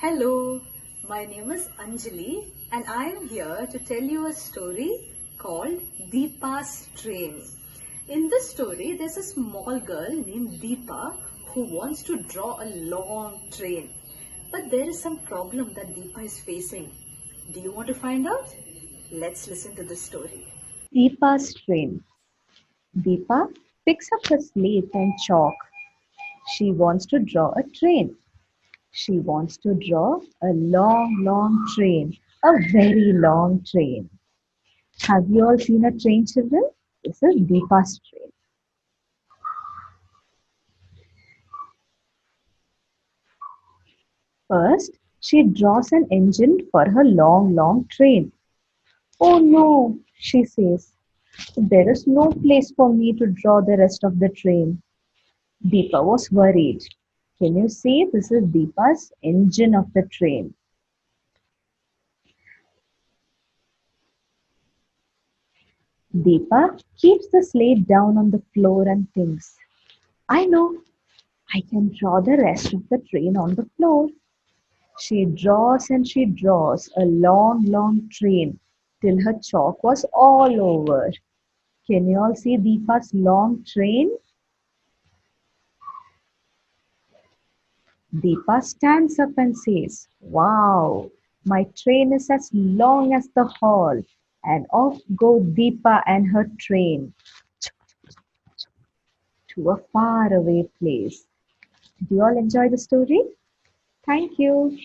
Hello, my name is Anjali and I am here to tell you a story called Deepa's Train. In this story, there's a small girl named Deepa who wants to draw a long train. But there is some problem that Deepa is facing. Do you want to find out? Let's listen to the story. Deepa's train. Deepa picks up her slate and chalk. She wants to draw a train. She wants to draw a long, long train. A very long train. Have you all seen a train, children? This is Deepa's train. First, she draws an engine for her long, long train. Oh no, she says. There is no place for me to draw the rest of the train. Deepa was worried. Can you see this is Deepa's engine of the train? Deepa keeps the slate down on the floor and thinks, I know, I can draw the rest of the train on the floor. She draws and she draws a long, long train till her chalk was all over. Can you all see Deepa's long train? Deepa stands up and says, Wow, my train is as long as the hall. And off go Deepa and her train to a faraway place. Did you all enjoy the story? Thank you.